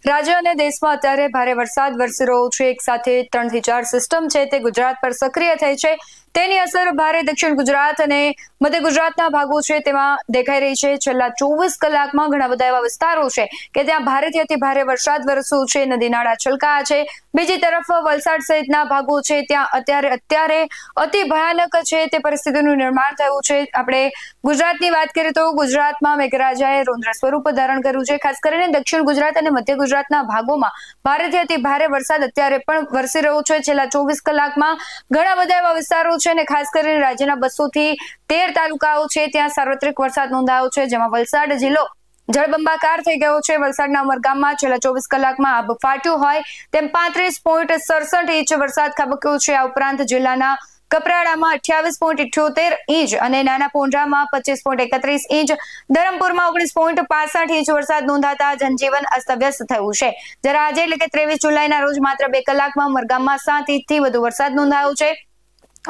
રાજ્ય અને દેશમાં અત્યારે ભારે વરસાદ વરસી રહ્યો છે। એક સાથે 3 થી 4 સિસ્ટમ છે તે ગુજરાત પર સક્રિય થઈ છે। તેની અસર ભારે દક્ષિણ ગુજરાત અને મધ્ય ગુજરાતના ભાગો છે તેમાં દેખાઈ રહી છે। છેલ્લા 24 કલાકમાં ઘણા બધા એવા વિસ્તારો છે કે ત્યાં ભારેથી અતિ ભારે વરસાદ વરસ્યો છે। નદી નાળા છલકાયા છે। બીજી તરફ વલસાડ સહિતના ભાગો છે ત્યાં અત્યારે અતિ ભયાનક છે તે પરિસ્થિતિનું નિર્માણ થયું છે। આપણે ગુજરાતની વાત કરીએ તો ગુજરાતમાં મેઘરાજાએ રૌદ્ર સ્વરૂપ ધારણ કર્યું છે। ખાસ કરીને દક્ષિણ ગુજરાત અને મધ્ય ગુજરાતના ભાગોમાં ભારેથી અતિ ભારે વરસાદ અત્યારે પણ વરસી રહ્યો છે। છેલ્લા 24 કલાકમાં ઘણા બધા એવા વિસ્તારો છે અને ખાસ કરીને રાજ્યના 200 થી 13 તાલુકાઓ છે ત્યાં સાર્વત્રિક વરસાદ નોંધાયો છે, જેમાં વલસાડ જિલ્લો જળબંબાકાર થઈ ગયો છે। વલસાડના ઉમરગામમાં છેલ્લા 24 કલાકમાં આબ ફાટ્યું હોય તેમ 35.67 ઇંચ વરસાદ ખાબક્યો છે। આ ઉપરાંત જિલ્લાના કપરાડામાં 28.78 ઇંચ અને નાના પોંઢામાં 25.31 ઇંચ, ધરમપુરમાં 19.65 ઇંચ વરસાદ નોંધાતા જનજીવન અસ્તવ્યસ્ત થયું છે। જ્યારે આજે એટલે કે 23 જુલાઈના રોજ માત્ર 2 કલાકમાં ઉમરગામમાં 7 ઇંચથી વધુ વરસાદ નોંધાયો છે।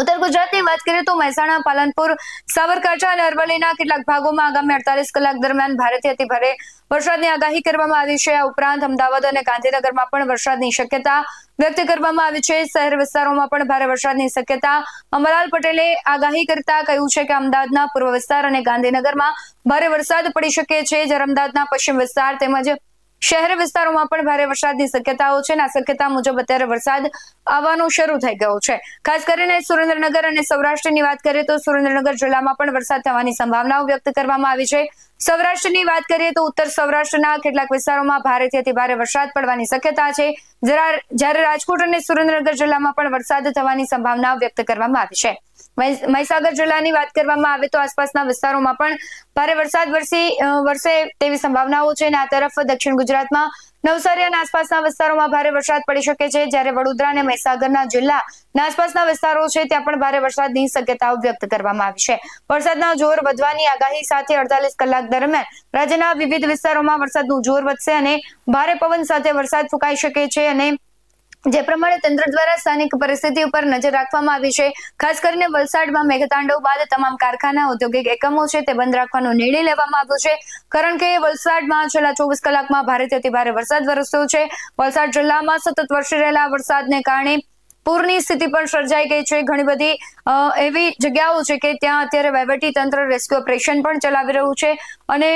ઉત્તર ગુજરાતની વાત કરીએ તો મહેસાણા, પાલનપુર, સાબરકાંઠા અને અરવલ્લીના કેટલાક ભાગોમાં આગામી 48 કલાક દરમિયાન ભારેથી અતિ ભારે વરસાદની આગાહી કરવામાં આવી છે। આ ઉપરાંત અમદાવાદ અને ગાંધીનગરમાં પણ વરસાદની શક્યતા વ્યક્ત કરવામાં આવી છે। શહેર વિસ્તારોમાં પણ ભારે વરસાદની શક્યતા અમરલાલ પટેલે આગાહી કરતા કહ્યું છે કે અમદાવાદના પૂર્વ વિસ્તાર અને ગાંધીનગરમાં ભારે વરસાદ પડી શકે છે, જ્યારે અમદાવાદના પશ્ચિમ વિસ્તાર તેમજ શહેરી વિસ્તારોમાં પણ ભારે વરસાદની શક્યતાઓ છે। આ શક્યતા મુજબ અત્યારે વરસાદ આવવાનો શરૂ થઈ ગયો છે। ખાસ કરીને સુરેન્દ્રનગર અને સૌરાષ્ટ્રની વાત કરીએ તો સુરેન્દ્રનગર જિલ્લામાં પણ વરસાદ થવાની સંભાવનાઓ વ્યક્ત કરવામાં આવી છે। સૌરાષ્ટ્રની વાત કરીએ તો ઉત્તર સૌરાષ્ટ્રના કેટલાક વિસ્તારોમાં ભારેથી અતિ ભારે વરસાદ પડવાની શક્યતા છે, જ્યારે રાજકોટ અને સુરેન્દ્રનગર જિલ્લામાં પણ વરસાદ થવાની સંભાવના વ્યક્ત કરવામાં આવી છે। મહીસાગર જિલ્લાની વાત કરવામાં આવે તો આસપાસના વિસ્તારોમાં પણ ભારે વરસાદ વરસે તેવી સંભાવનાઓ છે અને આ તરફ દક્ષિણ ગુજરાતમાં નવસારી અને આસપાસના વિસ્તારોમાં ભારે વરસાદ પડી શકે છે, જ્યારે વડોદરા અને મહીસાગરના જિલ્લાના આસપાસના વિસ્તારો છે ત્યાં પણ ભારે વરસાદની શક્યતાઓ વ્યક્ત કરવામાં આવી છે। વરસાદના જોર વધવાની આગાહી સાથે 48 કલાક દરમિયાન રાજ્યના વિવિધ વિસ્તારોમાં વરસાદનું જોર વધશે અને ભારે પવન સાથે વરસાદ ફૂંકાઈ શકે છે અને જે પ્રમાણે તંત્ર દ્વારા સ્થાનિક પરિસ્થિતિ ઉપર નજર રાખવામાં આવી છે। ખાસ કરીને વલસાડમાં મેઘતાંડવ બાદ તમામ કારખાના, ઔદ્યોગિક એકમો છે તે બંધ રાખવાનો નિર્ણય લેવામાં આવ્યો છે, કારણ કે વલસાડમાં છેલ્લા 24 કલાકમાં ભારેથી અતિ ભારે વરસાદ વરસ્યો છે। વલસાડ જિલ્લામાં સતત વરસી રહેલા વરસાદને કારણે પૂરની સ્થિતિ પણ સર્જાઈ ગઈ છે। ઘણી બધી એવી જગ્યાઓ છે કે ત્યાં અત્યારે વહીવટી તંત્ર રેસ્ક્યુ ઓપરેશન પણ ચલાવી રહ્યું છે અને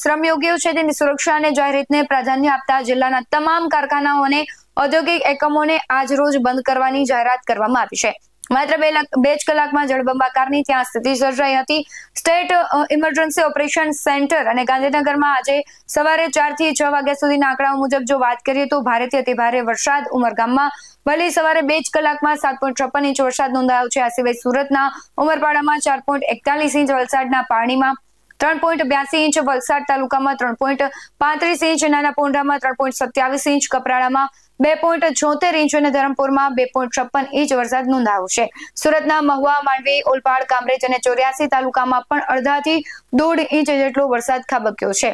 શ્રમયોગીઓ છે તેની સુરક્ષા અને જાહેરહિતને પ્રાધાન્ય આપતા જિલ્લાના તમામ કારખાનાઓ અને ઔદ્યોગિક એકમોને આજ રોજ બંધ કરવાની જાહેરાત કરવામાં આવી છે। માત્ર 2 જ કલાકમાં જળબંબાકારની ત્યાં સ્થિતિ સર્જાઈ હતી। સ્ટેટ ઇમરજન્સી ઓપરેશન સેન્ટર અને ગાંધીનગરમાં આજે સવારે 4 થી 6 વાગ્યા સુધીના આંકડાઓ મુજબ જો વાત કરીએ તો ભારેથી અતિ ભારે વરસાદ ઉમરગામમાં વહેલી સવારે 2 જ કલાકમાં 7.56 ઇંચ વરસાદ નોંધાયો છે। આ સિવાય સુરતના ઉમરપાડામાં 4.41 ઇંચ, વલસાડના પારણીમાં 3.82 ઇંચ, વલસાડ તાલુકામાં 3.35 ઇંચ, નાના પોંઢામાં 3.27 ઇંચ, કપરાડામાં 2.76 ઇંચ અને ધરમપુરમાં 2.56 ઇંચ વરસાદ નોંધાયો છે। સુરતના મહુવા, માંડવી, ઓલપાડ, કામરેજ અને 84 તાલુકામાં પણ અડધાથી 1.5 ઇંચ જેટલો વરસાદ ખાબક્યો છે।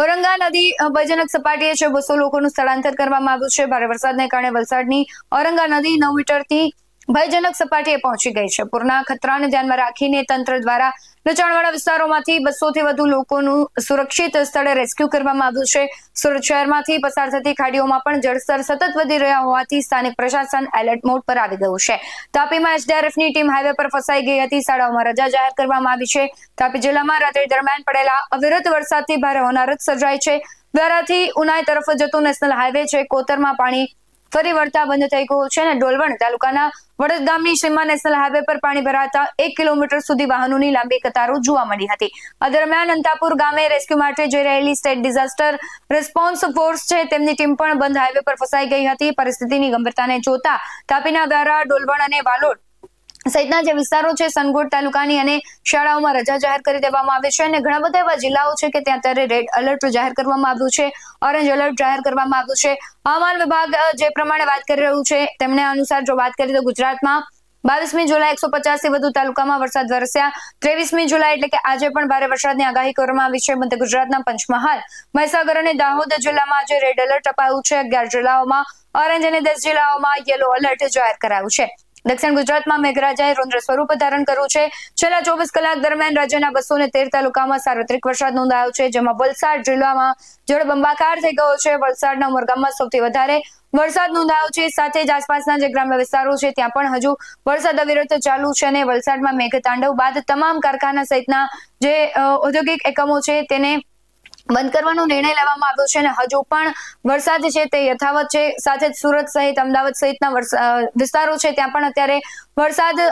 ઔરંગા નદી ભયજનક સપાટીએ છે, 200 લોકોનું સ્થળાંતર કરવામાં આવ્યું છે। ભારે વરસાદને કારણે વલસાડની ઔરંગા નદી 9 મીટરથી ભયજનક સપાટીએ પહોંચી ગઈ છે। પૂરના ખતરાને ધ્યાનમાં રાખીને તંત્ર દ્વારા નીચાણવાળા વિસ્તારોમાંથી 200 થી વધુ લોકોનું સુરક્ષિત સ્થળે રેસ્ક્યુ કરવામાં આવ્યું છે। સુરત શહેરમાંથી પસાર થતી ખાડીઓમાં પણ જળસ્તર સતત વધી રહ્યા હોવાથી સ્થાનિક પ્રશાસન એલર્ટ મોડ પર આવી ગયું છે। તાપીમાં એસડીઆરએફની ટીમ હાઈવે પર ફસાઈ ગઈ હતી। શાળાઓમાં રજા જાહેર કરવામાં આવી છે। તાપી જિલ્લામાં રાત્રિ દરમિયાન પડેલા અવિરત વરસાદથી ભારે હોનારત સર્જાઈ છે। દ્વારાથી ઉનાઈ તરફ જતો નેશનલ હાઈવે છે કોતરમાં પાણી ફરી વળતા બંધ થઈ ગયો છે અને ડોલવણ તાલુકાના વડદ ગામની સીમા નેશનલ હાઈવે પર પાણી ભરાતા 1 કિલોમીટર સુધી વાહનોની લાંબી કતારો જોવા મળી હતી। આ દરમિયાન અંતાપુર ગામે રેસ્ક્યુ માટે જઈ રહેલી સ્ટેટ ડિઝાસ્ટર રિસ્પોન્સ ફોર્સ છે તેમની ટીમ પણ બંધ હાઈવે પર ફસાઈ ગઈ હતી। પરિસ્થિતિની ગંભીરતાને જોતા તાપીના વ્યારા, ડોલવણ અને વાલોડ સહિતના જે વિસ્તારો છે સનગોડ તાલુકાની અને શાળાઓમાં રજા જાહેર કરી દેવામાં આવી છે અને ઘણા બધા એવા જિલ્લાઓ છે કે ત્યાં અત્યારે રેડ એલર્ટ જાહેર કરવામાં આવ્યું છે, ઓરેન્જ એલર્ટ જાહેર કરવામાં આવ્યું છે। હવામાન વિભાગ જે પ્રમાણે વાત કરી રહ્યું છે તેમના અનુસાર જો વાત કરીએ તો ગુજરાતમાં 22મી જુલાઈ 150 થી વધુ તાલુકામાં વરસાદ વરસ્યા। 23મી જુલાઈ એટલે કે આજે પણ ભારે વરસાદની આગાહી કરવામાં આવી છે। મધ્ય ગુજરાતના પંચમહાલ, મહીસાગર અને દાહોદ જિલ્લામાં આજે રેડ એલર્ટ અપાયું છે। 11 જિલ્લાઓમાં ઓરેન્જ અને 10 જિલ્લાઓમાં યલો એલર્ટ જાહેર કરાયું છે। દક્ષિણ ગુજરાતમાં મેઘરાજાએ રૌદ્ર સ્વરૂપ ધારણ કર્યું છે। છેલ્લા 24 કલાક દરમિયાન રાજ્યના 213 તાલુકામાં સાર્વત્રિક વરસાદ નોંધાયો છે, જેમાં વલસાડ જિલ્લામાં જળબંબાકાર થઈ ગયો છે। વલસાડના ઉમરગામમાં સૌથી વધારે વરસાદ નોંધાયો છે। સાથે જ આસપાસના જે ગ્રામ્ય વિસ્તારો છે ત્યાં પણ હજુ વરસાદ અવિરત ચાલુ છે અને વલસાડમાં મેઘતાંડવ બાદ તમામ કારખાના સહિતના જે ઔદ્યોગિક એકમો છે તેને બંધ કરવાનો નિર્ણય લેવામાં આવ્યો છે અને હજુ પણ વરસાદ છે તે યથાવત છે। સાથે જ સુરત સહિત અમદાવાદ સહિતના વિસ્તારો છે ત્યાં પણ અત્યારે વરસાદ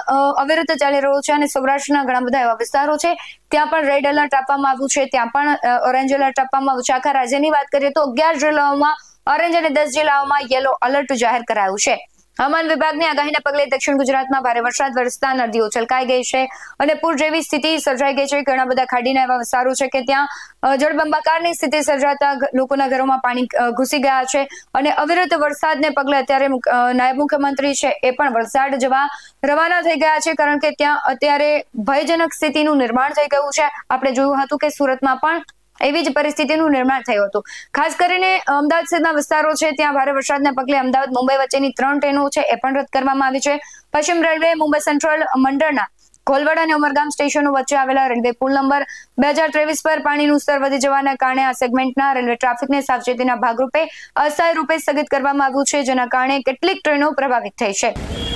અવિરત ચાલી રહ્યો છે અને સૌરાષ્ટ્રના ઘણા બધા એવા વિસ્તારો છે ત્યાં પણ રેડ એલર્ટ આપવામાં આવ્યું છે, ત્યાં પણ ઓરેન્જ એલર્ટ આપવામાં આવ્યું છે। આખા રાજ્યની વાત કરીએ તો 11 જિલ્લાઓમાં ઓરેન્જ અને 10 જિલ્લાઓમાં યેલો એલર્ટ જાહેર કરાયું છે। હવામાન વિભાગની આગાહીના પગલે દક્ષિણ ગુજરાતમાં ભારે વરસાદ વરસતા નદીઓ છલકાઈ ગઈ છે અને પૂર જેવી સ્થિતિ સર્જાઈ ગઈ છે। ઘણા બધા ખાડીના એવા વિસ્તારો છે કે ત્યાં જળબંબાકારની સ્થિતિ સર્જાતા લોકોના ઘરોમાં પાણી ઘૂસી ગયા છે અને અવિરત વરસાદને પગલે અત્યારે નાયબ મુખ્યમંત્રી છે એ પણ વલસાડ જવા રવાના થઈ ગયા છે, કારણ કે ત્યાં અત્યારે ભયજનક સ્થિતિનું નિર્માણ થઈ ગયું છે। આપણે જોયું હતું કે સુરતમાં પણ એવી જ પરિસ્થિતિનું નિર્માણ થયું હતું। ખાસ કરીને અમદાવાદ સહિતના વિસ્તારો છે ત્યાં ભારે વરસાદને પગલે અમદાવાદ મુંબઈ વચ્ચેની 3 ટ્રેનો છે એ પણ રદ કરવામાં આવી છે। પશ્ચિમ રેલવે મુંબઈ સેન્ટ્રલ મંડળના કોલવડ અને ઉમરગામ સ્ટેશનો વચ્ચે આવેલા રેલવે પુલ નંબર 2023 પર પાણીનું સ્તર વધી જવાના કારણે આ સેગમેન્ટના રેલવે ટ્રાફિકને સાવચેતીના ભાગરૂપે અસ્થાયી રૂપે સ્થગિત કરવામાં આવ્યું છે, જેના કારણે કેટલીક ટ્રેનો પ્રભાવિત થઈ છે।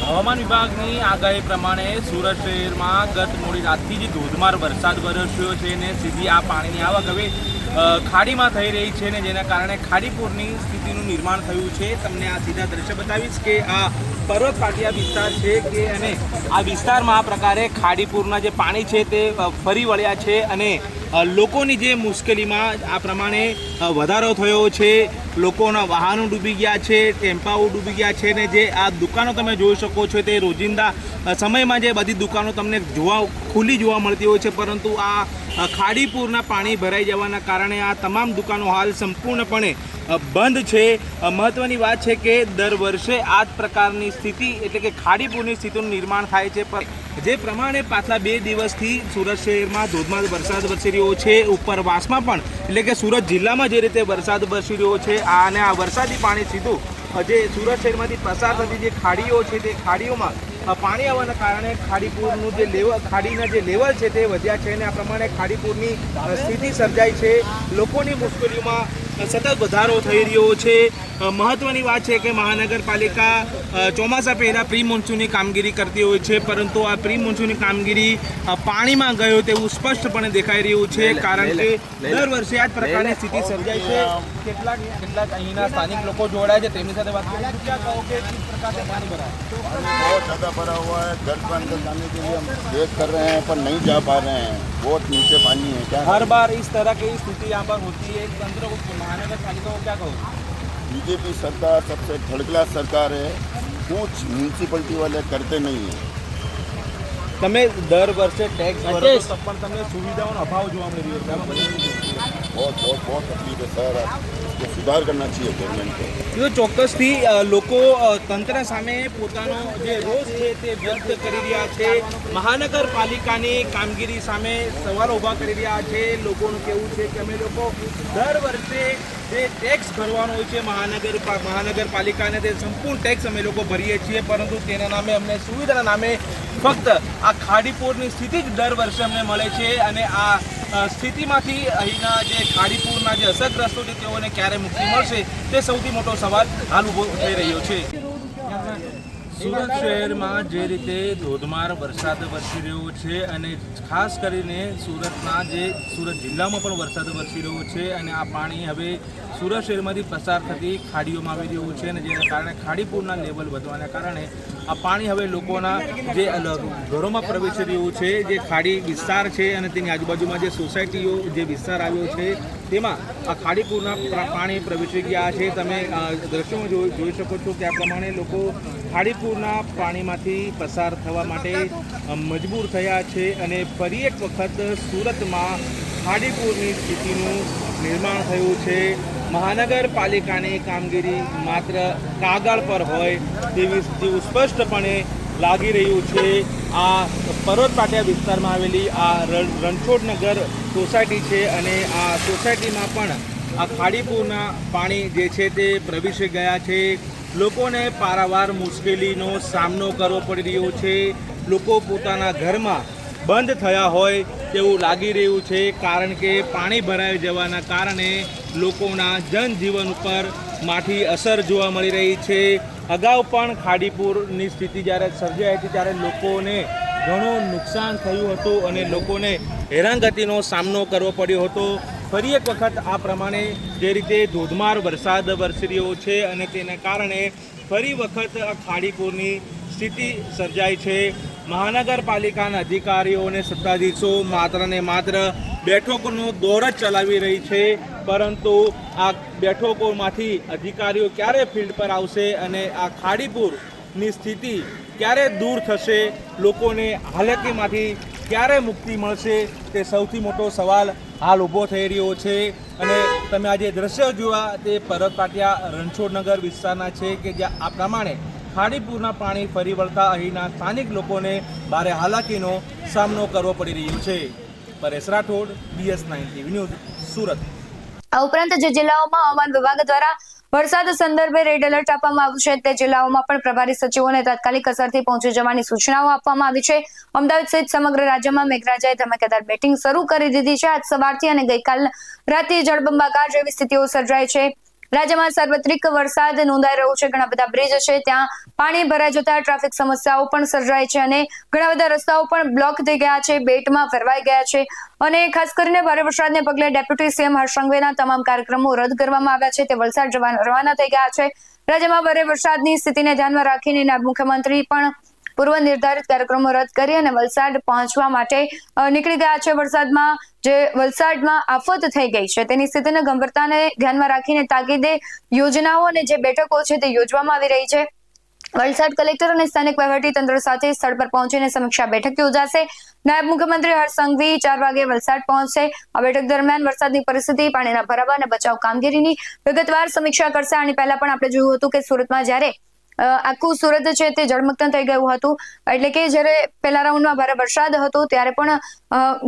હવામાન વિભાગની આગાહી પ્રમાણે સુરત શહેરમાં ગત મોડી રાતથી જ ધોધમાર વરસાદ વરસ્યો છે અને સીધી આ પાણીની આવક હવે ખાડીમાં થઈ રહી છે ને જેના કારણે ખાડીપૂરની સ્થિતિનું નિર્માણ થયું છે। તમને આ સીધા દ્રશ્ય બતાવીશ કે આ પર્વત પાટિયા વિસ્તાર છે કે અને આ વિસ્તારમાં આ પ્રકારે ખાડીપૂરના જે પાણી છે તે ફરી વળ્યા છે અને લોકોની જે મુશ્કેલીમાં આ પ્રમાણે વધારો થયો છે। લોકોના વાહનો ડૂબી ગયા છે, ટેમ્પાઓ ડૂબી ગયા છે ને જે આ દુકાનો તમે જોઈ શકો છો તે રોજિંદા સમયમાં જે બધી દુકાનો તમને ખુલ્લી જોવા મળતી હોય છે, પરંતુ આ ખાડીપૂરના પાણી ભરાઈ જવાના કારણે આ તમામ દુકાનો હાલ સંપૂર્ણપણે બંધ છે। મહત્વની વાત છે કે દર વર્ષે આ જ પ્રકારની સ્થિતિ એટલે કે ખાડીપૂરની સ્થિતિનું નિર્માણ થાય છે, પણ જે પ્રમાણે પાછલા 2 દિવસથી સુરત શહેરમાં ધોધમાર વરસાદ વરસી રહ્યો છે, ઉપરવાસમાં પણ એટલે કે સુરત જિલ્લામાં જે રીતે વરસાદ વરસી રહ્યો છે અને આ વરસાદી પાણી સીધું જે સુરત શહેરમાંથી પસાર થતી જે ખાડીઓ છે તે ખાડીઓમાં પાણી આવવાના કારણે ખાડીપૂરનું જે ખાડીના જે લેવલ છે તે વધ્યા છે અને આ પ્રમાણે ખાડીપૂરની સ્થિતિ સર્જાઈ છે। લોકોની મુશ્કેલીઓમાં સતત વધારો થઈ રહ્યો છે। મહત્વની વાત છે કે મહાનગરપાલિકા ચોમાસા પહેલાં પ્રી મોન્સૂનની કામગીરી કરતી હોય છે, પરંતુ આ પ્રી મોન્સૂનની કામગીરી પાણીમાં ગયો તેવું સ્પષ્ટપણે દેખાઈ રહ્યું છે, કારણ કે દર વર્ષે આ જ પ્રકારની સ્થિતિ સર્જાય છે। કેટલાક અહીંના સ્થાનિક લોકો જોડાય છે તેમની સાથે વાત કરીએ તો ક્યાં કહો કે किस प्रकार से पानी भरा है? बहुत ज़्यादा भरा हुआ है। घर के अंदर जाने के लिए हम वेट कर रहे हैं पर नहीं जा पा रहे हैं, बहुत नीचे पानी है। क्या हर बार इस तरह की स्थिति यहाँ पर होती है, तंत्र को महानगर पालिका को क्या कहो? बीजेपी सरकार सबसे थर्ड क्लास सरकार है, कुछ म्यूनसिपलिटी वाले करते नहीं है। તમે દર વર્ષે ટેક્સ ભરો તો પણ તમને સુવિધાઓનો અભાવ જોવા મળી રહ્યો છે। बहुत तकलीफ है सर, इसको सुधार करना चाहिए गवर्नमेंट को। જો ચોક્કસથી લોકો તંત્ર સામે પોતાનો જે રોષ છે તે વ્યક્ત કરી રહ્યા છે, મહાનગરપાલિકાની કામગીરી સામે સવાલો ઊભા કરી રહ્યા છે। લોકોનું કહેવું છે કે અમે લોકો દર વર્ષે જે ટેક્સ ભરવાનો હોય છે મહાનગરપાલિકાને તે સંપૂર્ણ ટેક્સ અમે લોકો ભરીએ છીએ, પરંતુ તેના નામે અમને સુવિધાના નામે ફક્ત આ ખાડીપૂરની સ્થિતિ જ દર વર્ષે અમને મળે છે અને આ સ્થિતિમાંથી અહીંના જે ખાડીપૂરના જે અસરગ્રસ્તો છે તેઓને ક્યારે મુક્તિ મળશે તે સૌથી મોટો સવાલ હાલ ઊભો થઈ રહ્યો છે। સુરત શહેરમાં જે રીતે ધોધમાર વરસાદ વરસી રહ્યો છે અને ખાસ કરીને સુરત જિલ્લામાં પણ વરસાદ વરસી રહ્યો છે અને આ પાણી હવે સુરત શહેરમાંથી પસાર થતી ખાડીઓમાં આવી રહ્યું છે અને જેના કારણે ખાડીપૂરના લેવલ વધવાના કારણે આ પાણી હવે લોકોના જે ઘરોમાં પ્રવેશી રહ્યું છે। જે ખાડી વિસ્તાર છે અને તેની આજુબાજુમાં જે સોસાયટીઓ જે વિસ્તાર આવ્યો છે તેમાં આ ખાડીપૂરના પાણી પ્રવેશી ગયા છે। તમે દ્રશ્યોમાં જોઈ શકો છો કે આ પ્રમાણે લોકો ખાડીપૂરના પાણીમાંથી પસાર થવા માટે મજબૂર થયા છે અને ફરી એક વખત સુરતમાં ખાડીપૂરની સ્થિતિનું નિર્માણ થયું છે। મહાનગરપાલિકાની કામગીરી માત્ર કાગળ પર હોય તેવું સ્પષ્ટપણે લાગી રહ્યું છે। આ પર્વત પાટિયા વિસ્તારમાં આવેલી આ રણછોડનગર સોસાયટી છે અને આ સોસાયટીમાં પણ આ ખાડીપૂરના પાણી જે છે તે પ્રવેશી ગયા છે। લોકોને પારાવાર મુશ્કેલીનો સામનો કરવો પડી રહ્યો છે. લોકો પોતાના ઘરમાં બંધ થયા હોય તેવું લાગી રહ્યું છે, કારણ કે પાણી ભરાઈ જવાના કારણે લોકોના જનજીવન ઉપર માઠી અસર જોવા મળી રહી છે. અગાઉ પણ ખાડીપુરની સ્થિતિ જ્યારે સર્જાઈ હતી ત્યારે લોકોને ઘણું નુકસાન થયું હતું અને લોકોને હેરાનગતિનો સામનો કરવો પડ્યો હતો. ફરી એક વખત આ પ્રમાણે જે રીતે ધોધમાર વરસાદ વરસી રહ્યો છે અને તેના કારણે ફરી વખત આ ખાડીપુરની સ્થિતિ સર્જાઈ છે. મહાનગરપાલિકાના અધિકારીઓ અને સત્તાધીશો માત્ર ને માત્ર બેઠકોનો દોર જ ચલાવી રહી છે, પરંતુ આ બેઠકોમાંથી અધિકારીઓ ક્યારે ફિલ્ડ પર આવશે અને આ ખાડીપુરની સ્થિતિ ક્યારે દૂર થશે, લોકોને હાલાકીમાંથી ક્યારે મુક્તિ મળશે, તે સૌથી મોટો સવાલ હાલ ઊભો થઈ રહ્યો છે. અને તમે આજે દ્રશ્યો જોવા તે પરબ પાટિયા રણછોડનગર વિસ્તારના છે કે જ્યાં આ પ્રમાણે ખાડીપુરના પાણી ફરી વળતા અહીંના સ્થાનિક લોકોને ભારે હાલાકીનો સામનો કરવો પડી રહ્યો છે. Paresh Rathod, BS9 TV news, Surat. આ ઉપરાંત જે જિલ્લાઓમાં હવામાન વિભાગ દ્વારા વરસાદ સંદર્ભે રેડ એલર્ટ આપવામાં આવ્યું છે તે જિલ્લાઓમાં પણ પ્રભારી સચિવોને તાત્કાલિક અસરથી પહોંચી જવાની સૂચનાઓ આપવામાં આવી છે. અમદાવાદ સહિત સમગ્ર રાજ્યમાં મેઘરાજાએ ધમાકેદાર બેટિંગ શરૂ કરી દીધી છે. આજ સવારથી અને ગઈકાલ રાત્રે જળબંબાકાર જેવી સ્થિતિઓ સર્જાઈ છે. રાજ્યમાં સાર્વત્રિક વરસાદ નોંધાઈ રહ્યો છે. ઘણા બધા બ્રિજ છે ત્યાં પાણી ભરાઈ જતા ટ્રાફિક સમસ્યાઓ પણ સર્જાઈ છે અને ઘણા બધા રસ્તાઓ પણ બ્લોક થઈ ગયા છે, બેટમાં ફેરવાઈ ગયા છે. અને ખાસ કરીને ભારે વરસાદને પગલે ડેપ્યુટી સીએમ હર્ષ સંઘવીના તમામ કાર્યક્રમો રદ કરવામાં આવ્યા છે. તે વલસાડ રવાના થઈ ગયા છે. રાજ્યમાં ભારે વરસાદની સ્થિતિને ધ્યાનમાં રાખીને નાયબ મુખ્યમંત્રી પણ પૂર્વ નિર્ધારિત કાર્યક્રમો રદ કરી અને વલસાડ પહોંચવા માટે નીકળી ગયા છે. વલસાડમાં આફત થઈ ગઈ છે તેની સ્થિતિને ગંભીરતાને ધ્યાનમાં રાખીને તાકીદે યોજનાઓ અને જે બેઠકો છે તે યોજવામાં આવી રહી છે. વલસાડ કલેક્ટર અને સ્થાનિક વહીવટીતંત્ર સાથે સ્થળ પર પહોંચીને સમીક્ષા બેઠક યોજાશે. નાયબ મુખ્યમંત્રી હર્ષ સંઘવી 4 વાગે વલસાડ પહોંચશે. આ બેઠક દરમિયાન વરસાદની પરિસ્થિતિ, પાણીના ભરાવા અને બચાવ કામગીરીની વિગતવાર સમીક્ષા કરશે. આની પહેલા પણ આપણે જોયું હતું કે સુરતમાં જ્યારે આખું સુરત છે તે જળમગ્ન થઈ ગયું હતું, એટલે કે જ્યારે પહેલા રાઉન્ડમાં ભારે વરસાદ હતો ત્યારે પણ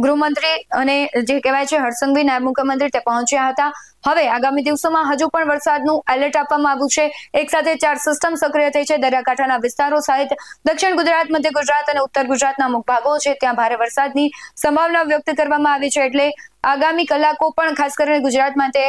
ગૃહમંત્રી અને જે કહેવાય છે હર્ષ સંઘવી નાયબ મુખ્યમંત્રી તે પહોંચ્યા હતા. હવે આગામી દિવસોમાં હજુ પણ વરસાદનું એલર્ટ આપવામાં આવ્યું છે. એક સાથે 4 સિસ્ટમ સક્રિય થઈ છે. દરિયાકાંઠાના વિસ્તારો સહિત દક્ષિણ ગુજરાત, મધ્ય ગુજરાત અને ઉત્તર ગુજરાતના અમુક ભાગો છે ત્યાં ભારે વરસાદની સંભાવના વ્યક્ત કરવામાં આવી છે. એટલે આગામી કલાકો પણ ખાસ કરીને ગુજરાત માટે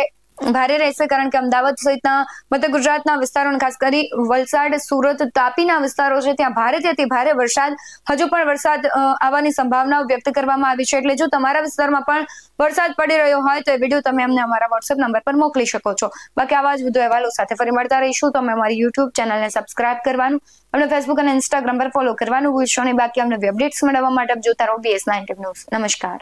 ભારે રહેશે, કારણ કે અમદાવાદ સહિતના મધ્ય ગુજરાતના વિસ્તારો, ખાસ કરી વલસાડ, સુરત, તાપીના વિસ્તારો છે ત્યાં ભારેથી અતિ ભારે વરસાદ, હજુ પણ વરસાદ આવવાની સંભાવનાઓ વ્યક્ત કરવામાં આવી છે. એટલે જો તમારા વિસ્તારમાં પણ વરસાદ પડી રહ્યો હોય તો એ વિડીયો તમે અમને અમારા વોટ્સએપ નંબર પર મોકલી શકો છો. બાકી આવા જ વધુ અહેવાલો સાથે ફરી મળતા રહીશું. તો અમે અમારી યુટ્યુબ ચેનલને સબસ્ક્રાઇબ કરવાનું, અમને ફેસબુક અને ઇન્સ્ટાગ્રામ પર ફોલો કરવાનું ભૂલશો નહીં. બાકી અમને અપડેટ્સ મેળવવા માટે જોતા રહો BS9 ન્યૂઝ. નમસ્કાર.